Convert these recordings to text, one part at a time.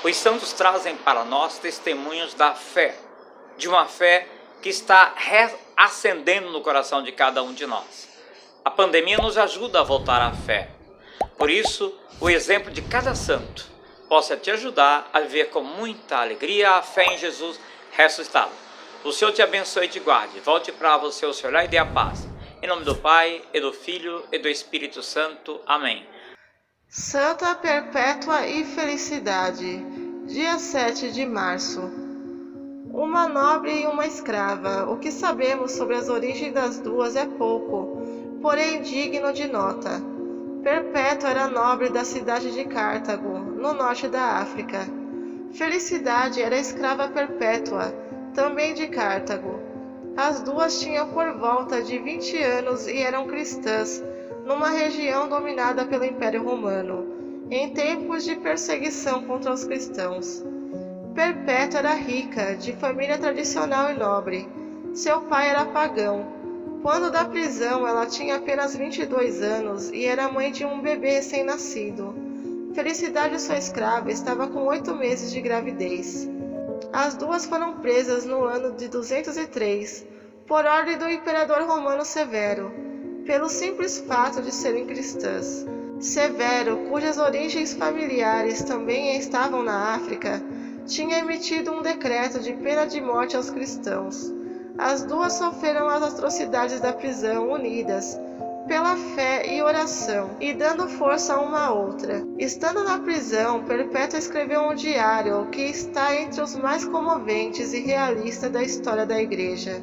Os santos trazem para nós testemunhos da fé, de uma fé que está reacendendo no coração de cada um de nós. A pandemia nos ajuda a voltar à fé. Por isso, o exemplo de cada santo possa te ajudar a viver com muita alegria a fé em Jesus ressuscitado. O Senhor te abençoe e te guarde. Volte para você o seu lar e dê a paz. Em nome do Pai, e do Filho, e do Espírito Santo. Amém. Santa Perpétua e Felicidade, dia 7 de março. Uma nobre e uma escrava. O que sabemos sobre as origens das duas é pouco, porém digno de nota. Perpétua era nobre da cidade de Cartago, no norte da África. Felicidade era escrava perpétua, também de Cartago. As duas tinham por volta de 20 anos e eram cristãs, numa região dominada pelo Império Romano, em tempos de perseguição contra os cristãos. Perpétua era rica, de família tradicional e nobre. Seu pai era pagão. Quando da prisão, ela tinha apenas 22 anos e era mãe de um bebê recém-nascido. Felicidade, sua escrava, estava com 8 meses de gravidez. As duas foram presas no ano de 203, por ordem do imperador romano Severo, pelo simples fato de serem cristãs. Severo, cujas origens familiares também estavam na África, tinha emitido um decreto de pena de morte aos cristãos. As duas sofreram as atrocidades da prisão unidas, pela fé e oração, e dando força uma à outra. Estando na prisão, Perpétua escreveu um diário que está entre os mais comoventes e realistas da história da Igreja.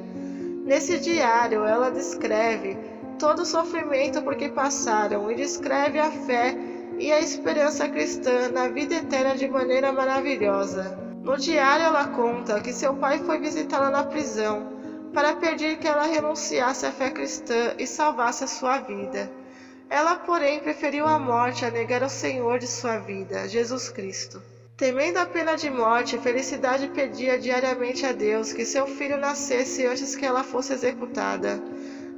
Nesse diário, ela descreve todo o sofrimento por que passaram e descreve a fé e a esperança cristã na vida eterna de maneira maravilhosa. No diário, ela conta que seu pai foi visitá-la na prisão para pedir que ela renunciasse à fé cristã e salvasse a sua vida. Ela, porém, preferiu a morte a negar o Senhor de sua vida, Jesus Cristo. Temendo a pena de morte, Felicidade pedia diariamente a Deus que seu filho nascesse antes que ela fosse executada.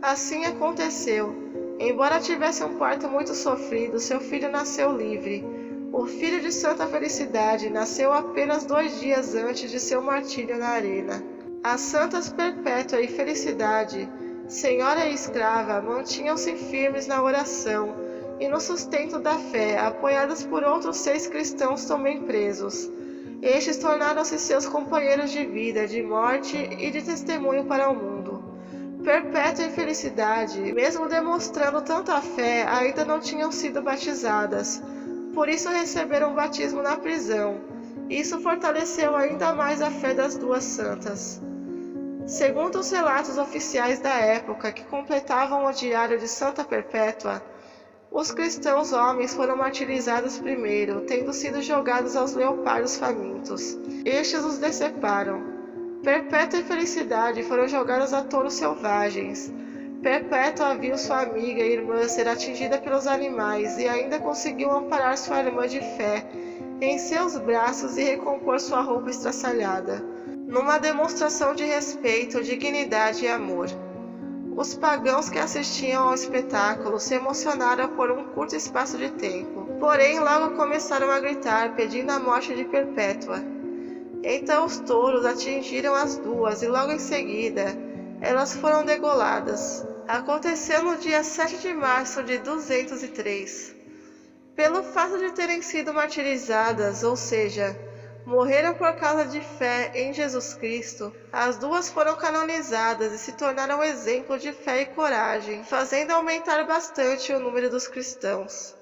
Assim aconteceu. Embora tivesse um parto muito sofrido, seu filho nasceu livre. O filho de Santa Felicidade nasceu apenas 2 dias antes de seu martírio na arena. As santas Perpétua e Felicidade, senhora e escrava, mantinham-se firmes na oração e no sustento da fé, apoiadas por outros 6 cristãos também presos. Estes tornaram-se seus companheiros de vida, de morte e de testemunho para o mundo. Perpétua e Felicidade, mesmo demonstrando tanta fé, ainda não tinham sido batizadas, por isso receberam batismo na prisão. Isso fortaleceu ainda mais a fé das duas santas. Segundo os relatos oficiais da época que completavam o diário de Santa Perpétua, os cristãos homens foram martirizados primeiro, tendo sido jogados aos leopardos famintos. Estes os deceparam. Perpétua e Felicidade foram jogados a touros selvagens. Perpétua viu sua amiga e irmã ser atingida pelos animais e ainda conseguiu amparar sua irmã de fé em seus braços e recompor sua roupa estraçalhada, numa demonstração de respeito, dignidade e amor. Os pagãos que assistiam ao espetáculo se emocionaram por um curto espaço de tempo, porém logo começaram a gritar pedindo a morte de Perpétua. Então os touros atingiram as duas e logo em seguida elas foram degoladas. Aconteceu no dia 7 de março de 203. Pelo fato de terem sido martirizadas, ou seja, morreram por causa de fé em Jesus Cristo, as duas foram canonizadas e se tornaram exemplo de fé e coragem, fazendo aumentar bastante o número dos cristãos.